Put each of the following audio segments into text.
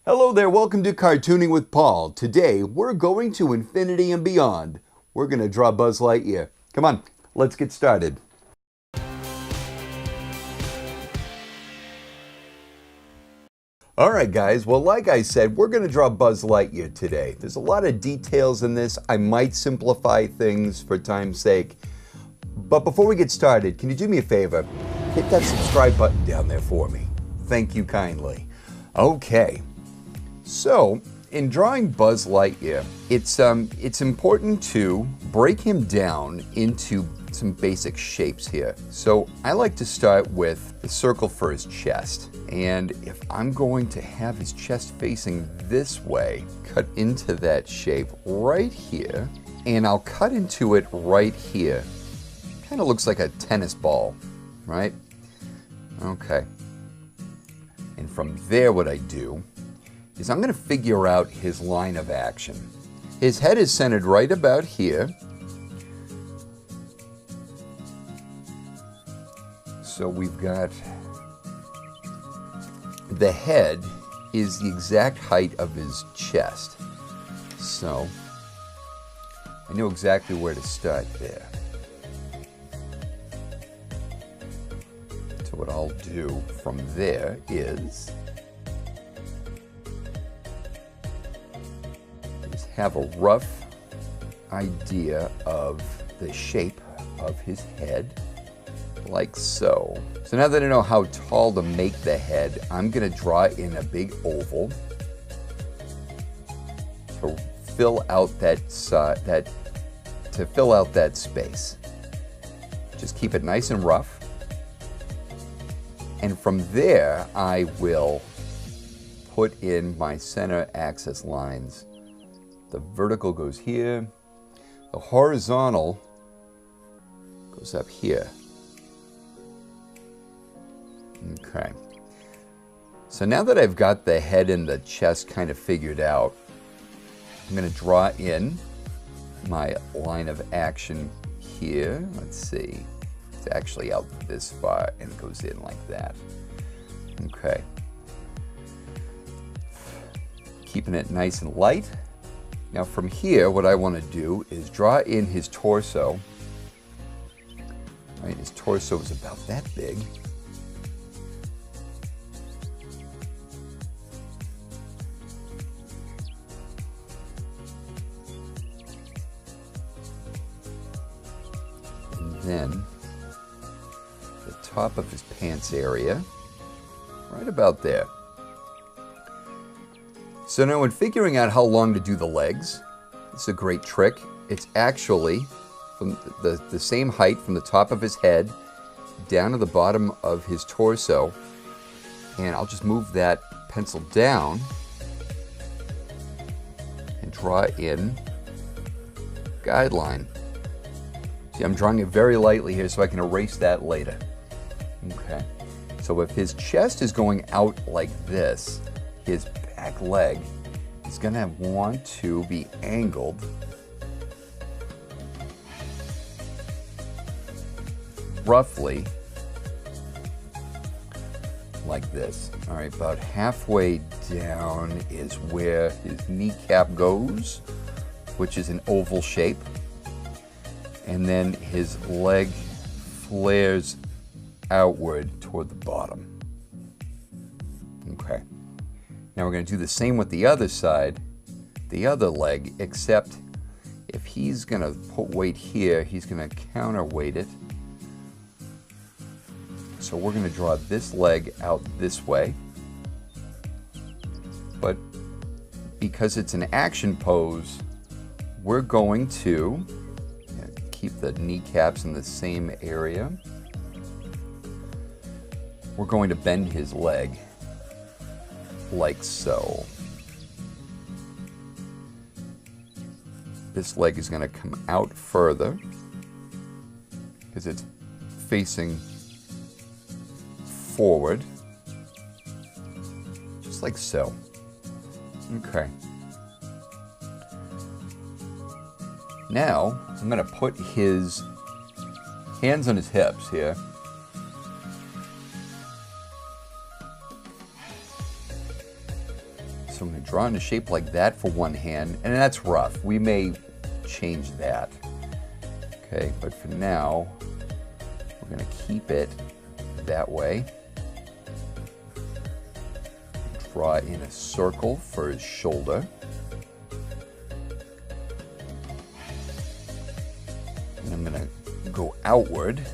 Hello there, welcome to Cartooning with Paul. Today, we're going to infinity and beyond. We're going to draw Buzz Lightyear. Come on, let's get started. Alright guys, well like I said, we're going to draw Buzz Lightyear today. There's a lot of details in this. I might simplify things for time's sake. But before we get started, can you do me a favor? Hit that subscribe button down there for me. Thank you kindly. Okay. So, in drawing Buzz Lightyear, it's important to break him down into some basic shapes here. So, I like to start with the circle for his chest. And if I'm going to have his chest facing this way, cut into that shape right here, and I'll cut into it right here. Kind of looks like a tennis ball, right? Okay. And from there, what I do is I'm going to figure out his line of action. His head is centered right about here. So we've got the head is the exact height of his chest. So I know exactly where to start there. So what I'll do from there is have a rough idea of the shape of his head, like so. So now that I know how tall to make the head, I'm going to draw in a big oval to fill out that space. Just keep it nice and rough. And from there, I will put in my center axis lines. The vertical goes here, the horizontal goes up here. Okay. So now that I've got the head and the chest kind of figured out, I'm going to draw in my line of action here. Let's see. It's actually out this far and it goes in like that. Okay. Keeping it nice and light. Now from here, what I want to do is draw in his torso. Right, his torso is about that big. And then the top of his pants area, right about there. So now when figuring out how long to do the legs, this is a great trick. It's actually from the same height from the top of his head down to the bottom of his torso. And I'll just move that pencil down and draw in guideline. See, I'm drawing it very lightly here so I can erase that later. Okay. So if his chest is going out like this, his back leg is going to want to be angled roughly like this. All right, about halfway down is where his kneecap goes, which is an oval shape. And then his leg flares outward toward the bottom. Okay. Now we're going to do the same with the other side, the other leg, except if he's going to put weight here, he's going to counterweight it. So we're going to draw this leg out this way. But because it's an action pose, we're going to keep the kneecaps in the same area. We're going to bend his leg like so. This leg is going to come out further because it's facing forward, just like so. Okay. Now, I'm going to put his hands on his hips here. So I'm going to draw in a shape like that for one hand, and that's rough. We may change that. Okay, but for now, we're going to keep it that way. Draw in a circle for his shoulder. And I'm going to go outward.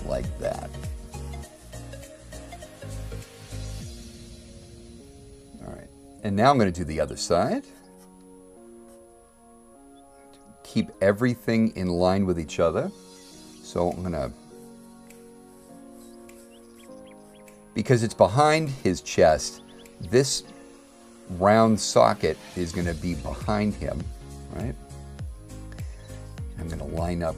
Like that. All right, and now I'm going to do the other side. Keep everything in line with each other. So I'm going to, because it's behind his chest, this round socket is going to be behind him, right? I'm going to line up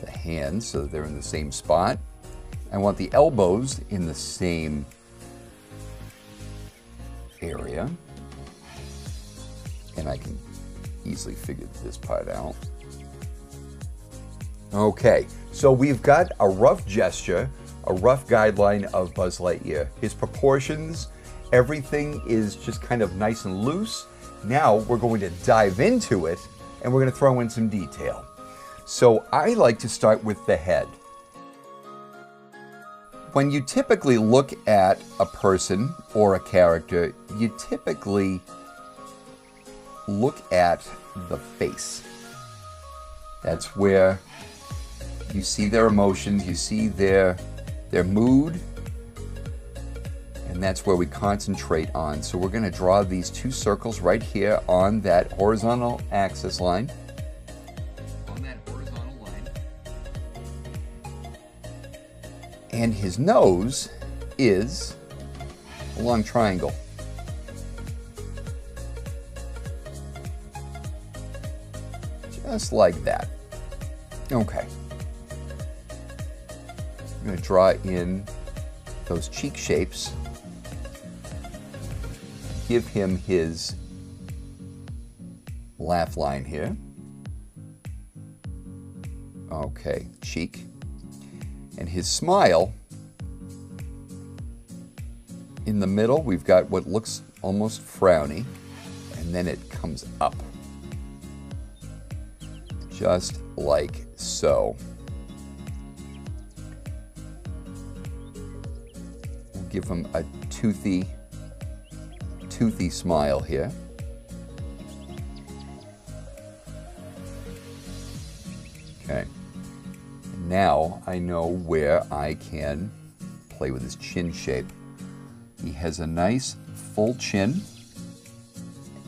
the hands so that they're in the same spot. I want the elbows in the same area, and I can easily figure this part out. Okay, so we've got a rough gesture, a rough guideline of Buzz Lightyear. His proportions, everything is just kind of nice and loose. Now we're going to dive into it, and we're going to throw in some detail. So I like to start with the head. When you typically look at a person or a character, you typically look at the face. That's where you see their emotions, you see their mood, and that's where we concentrate on. So we're going to draw these two circles right here on that horizontal axis line. And his nose is a long triangle. Just like that. Okay. I'm going to draw in those cheek shapes. Give him his laugh line here. Okay, cheek. And his smile, in the middle, we've got what looks almost frowny, and then it comes up. Just like so. We'll give him a toothy smile here. Okay. Now I know where I can play with his chin shape. He has a nice full chin,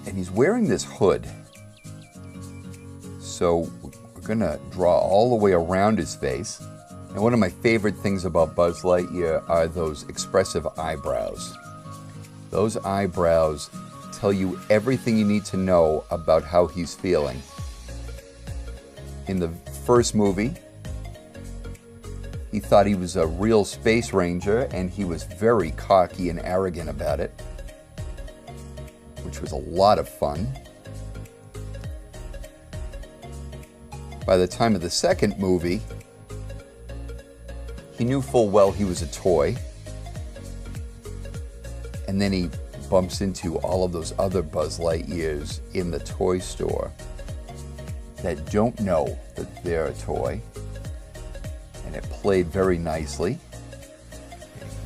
and he's wearing this hood. So we're going to draw all the way around his face. And one of my favorite things about Buzz Lightyear are those expressive eyebrows. Those eyebrows tell you everything you need to know about how he's feeling. In the first movie, he thought he was a real space ranger, and he was very cocky and arrogant about it, which was a lot of fun. By the time of the second movie, he knew full well he was a toy, and then he bumps into all of those other Buzz Lightyears in the toy store that don't know that they're a toy. And it played very nicely.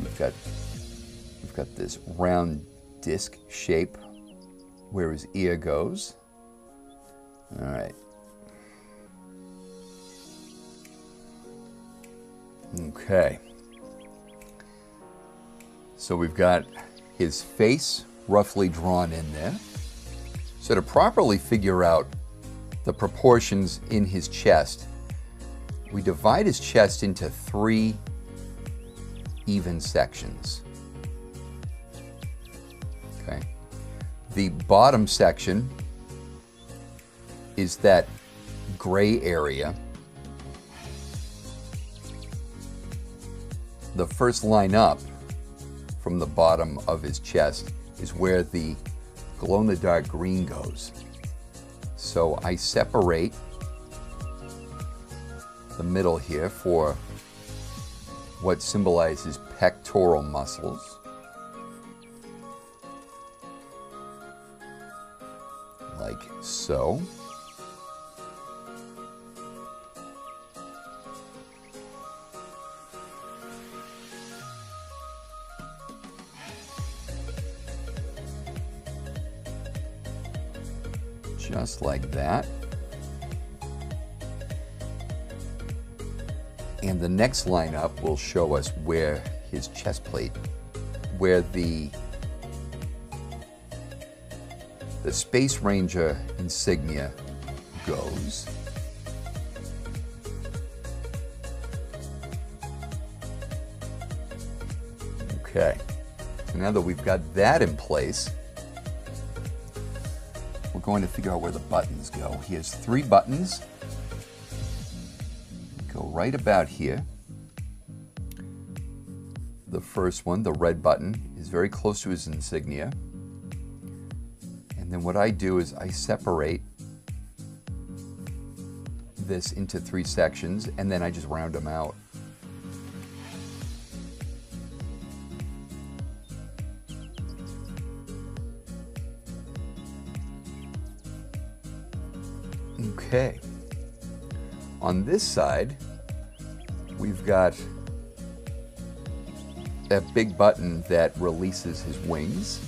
We've got this round disc shape where his ear goes. All right. Okay. So we've got his face roughly drawn in there. So to properly figure out the proportions in his chest, we divide his chest into 3 even sections. Okay. The bottom section is that gray area. The first line up from the bottom of his chest is where the glow-in-the-dark green goes. So I separate the middle here for what symbolizes pectoral muscles. Like so. Just like that. And the next lineup will show us where his chest plate, where the Space Ranger insignia goes. Okay, so now that we've got that in place, we're going to figure out where the buttons go. He has 3 buttons. Go right about here. The first one, the red button, is very close to his insignia. And then what I do is I separate this into 3 sections, and then I just round them out. Okay. On this side, we've got that big button that releases his wings.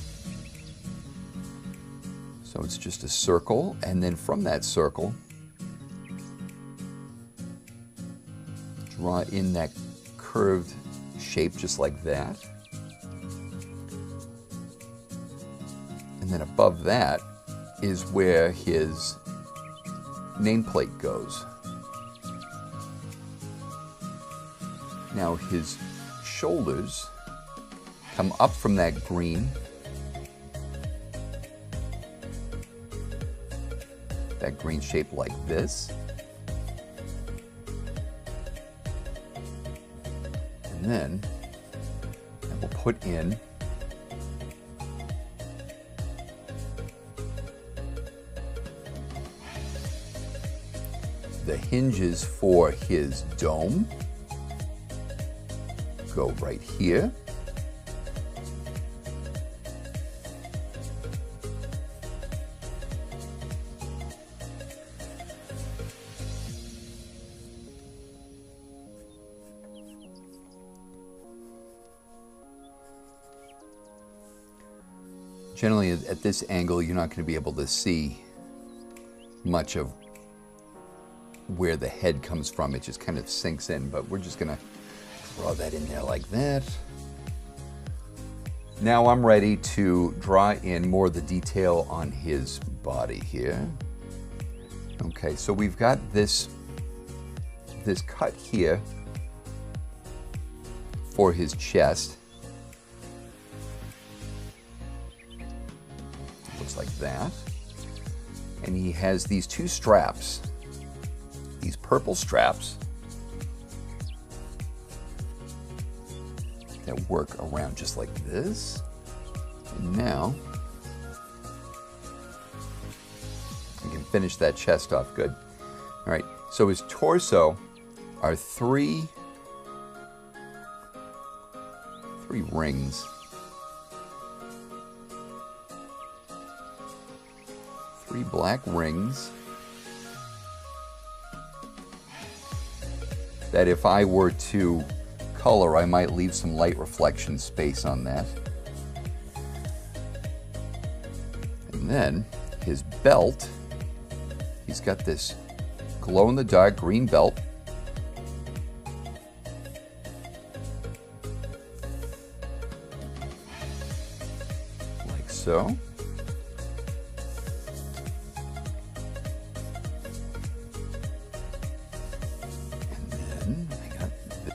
So it's just a circle, and then from that circle, draw in that curved shape just like that. And then above that is where his nameplate goes. Now his shoulders come up from that green, shape like this. And then we'll put in the hinges for his dome. Go right here. Generally, at this angle, you're not going to be able to see much of where the head comes from. It just kind of sinks in, but we're just going to draw that in there like that. Now I'm ready to draw in more of the detail on his body here. Okay, so we've got this cut here for his chest. Looks like that. And he has these 2 straps, these purple straps that work around just like this. And now we can finish that chest off good. All right, so his torso are 3 rings. 3 black rings that if I were to color, I might leave some light reflection space on that. And then his belt, he's got this glow-in-the-dark green belt. Like so.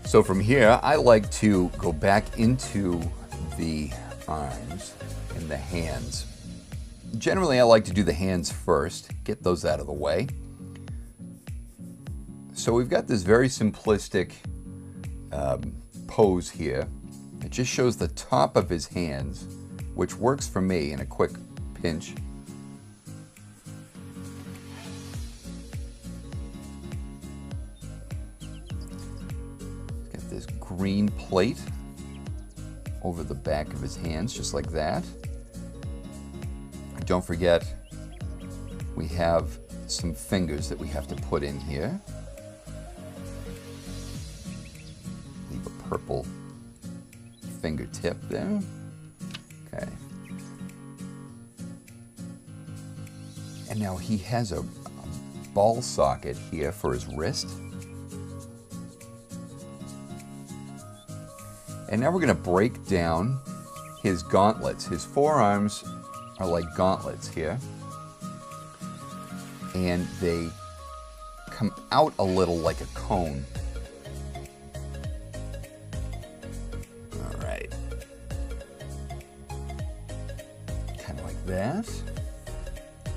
So from here, I like to go back into the arms and the hands. Generally, I like to do the hands first, get those out of the way. So we've got this very simplistic pose here. It just shows the top of his hands which works for me in a quick pinch. Get this green plate over the back of his hands, just like that. Don't forget, we have some fingers that we have to put in here. Leave a purple fingertip there. Okay. And now he has a ball socket here for his wrist. And now we're going to break down his gauntlets. His forearms are like gauntlets here. And they come out a little like a cone. All right. Kind of like that.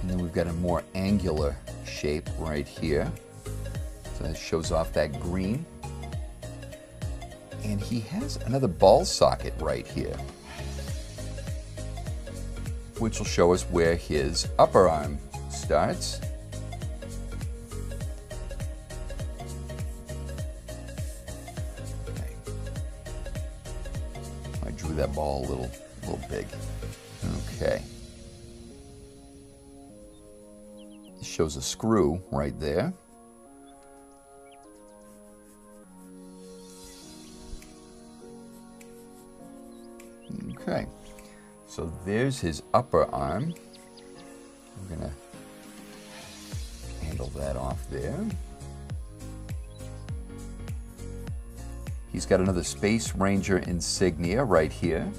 And then we've got a more angular shape right here. So that shows off that green. And he has another ball socket right here, which will show us where his upper arm starts. Okay. I drew that ball a little big. Okay. It shows a screw right there. Okay, so there's his upper arm. I'm gonna handle that off there. He's got another Space Ranger insignia right here.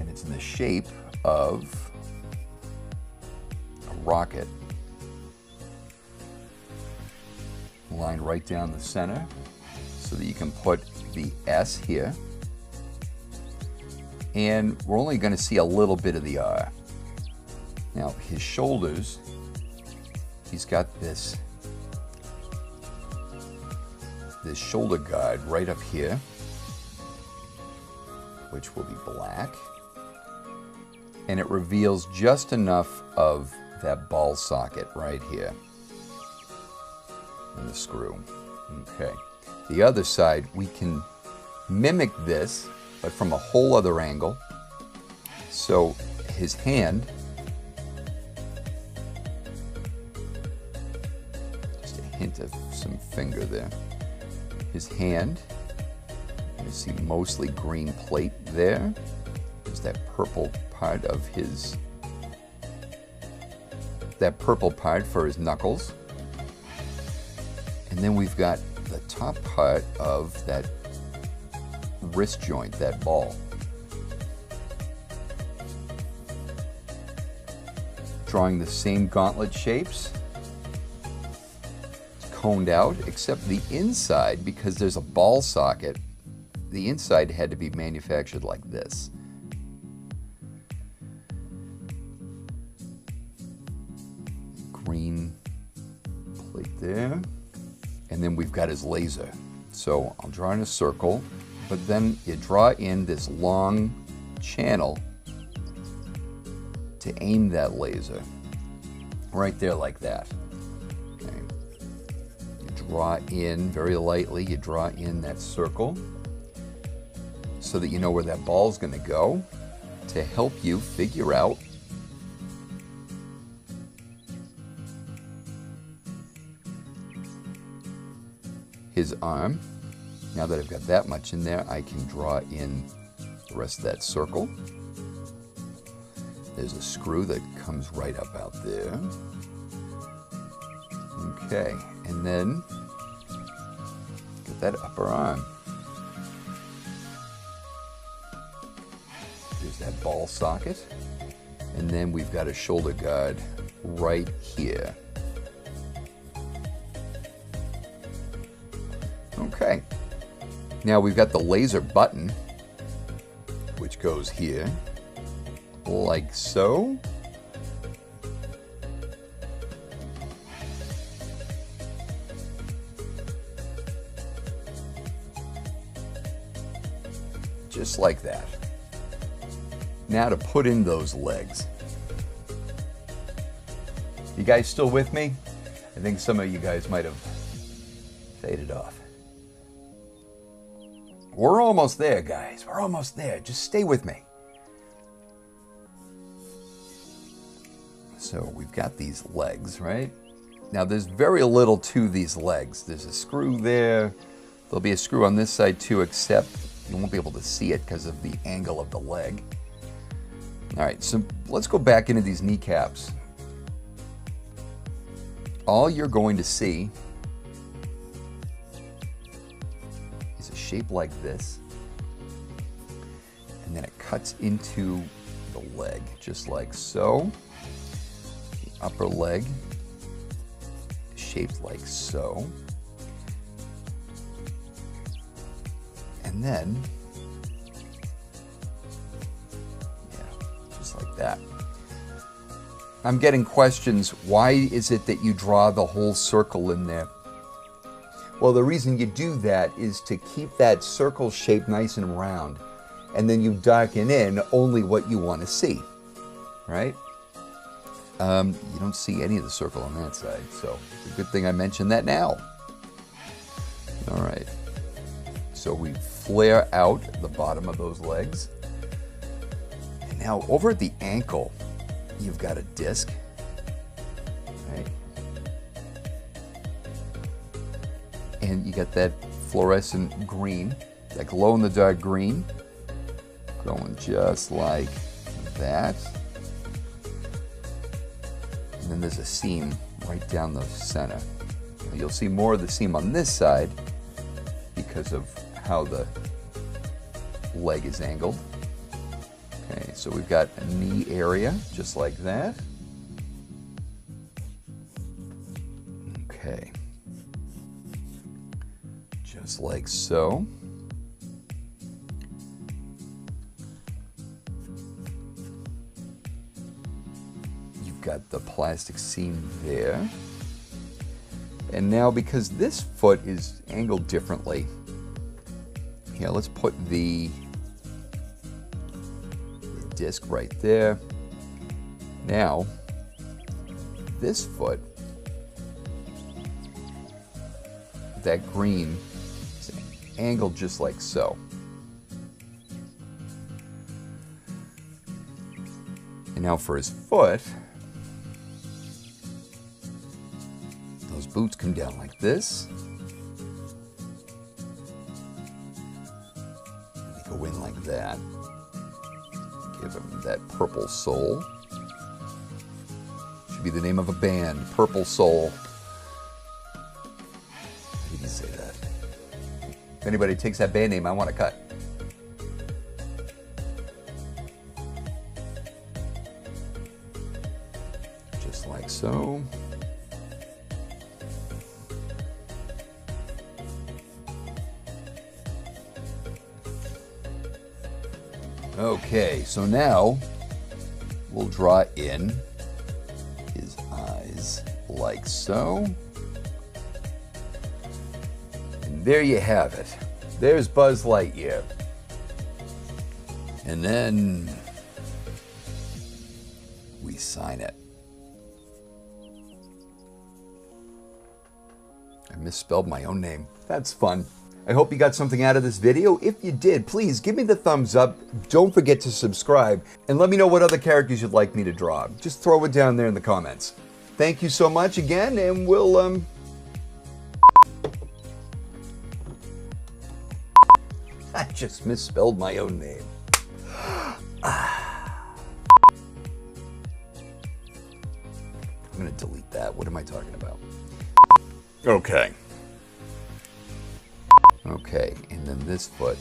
And it's in the shape of a rocket. Lined right down the center so that you can put the S here. And we're only going to see a little bit of the R. Now, his shoulders, he's got this shoulder guard right up here, which will be black. And it reveals just enough of that ball socket right here. And the screw. Okay. The other side, we can mimic this, but from a whole other angle. So his hand, just a hint of some finger there. His hand, you see mostly green plate there. There's that purple part of his, that purple part for his knuckles. And then we've got the top part of that wrist joint, that ball. Drawing the same gauntlet shapes. It's coned out, except the inside, because there's a ball socket, the inside had to be manufactured like this. Green plate there. And then we've got his laser. So I'll draw in a circle, but then you draw in this long channel to aim that laser right there like that. Okay. You draw in very lightly, you draw in that circle so that you know where that ball's going to go to help you figure out his arm. Now that I've got that much in there, I can draw in the rest of that circle. There's a screw that comes right up out there. Okay, and then get that upper arm. There's that ball socket. And then we've got a shoulder guard right here. Okay. Now we've got the laser button, which goes here, like so. Just like that. Now to put in those legs. You guys still with me? I think some of you guys might have faded off. We're almost there, guys. We're almost there. Just stay with me. So we've got these legs, right? Now there's very little to these legs. There's a screw there. There'll be a screw on this side too, except you won't be able to see it because of the angle of the leg. All right, so let's go back into these kneecaps. All you're going to see is a shape like this, and then it cuts into the leg, just like so. The upper leg shaped like so. And then, yeah, just like that. I'm getting questions, why is it that you draw the whole circle in there? Well, the reason you do that is to keep that circle shape nice and round. And then you darken in only what you want to see, right? You don't see any of the circle on that side, so it's a good thing I mentioned that now. All right, so we flare out the bottom of those legs. And now over at the ankle, you've got a disc, right? And you got that fluorescent green, that glow-in-the-dark green, going just like that. And then there's a seam right down the center. You'll see more of the seam on this side because of how the leg is angled. Okay, so we've got a knee area just like that. Okay, just like so. Got the plastic seam there. And now because this foot is angled differently, here, let's put the disc right there. Now, this foot, that green, is angled just like so. And now for his foot, those boots come down like this. They go in like that. Give him that purple sole. Should be the name of a band, Purple Soul. I didn't say that. If anybody takes that band name, I want to cut. Just like so. Okay, so now we'll draw in his eyes like so. And there you have it. There's Buzz Lightyear. And then we sign it. I misspelled my own name. That's fun. I hope you got something out of this video. If you did, please give me the thumbs up. Don't forget to subscribe and let me know what other characters you'd like me to draw. Just throw it down there in the comments. Thank you so much again, and we'll I just misspelled my own name. I'm gonna delete that. What am I talking about? Okay. Okay, and then this foot.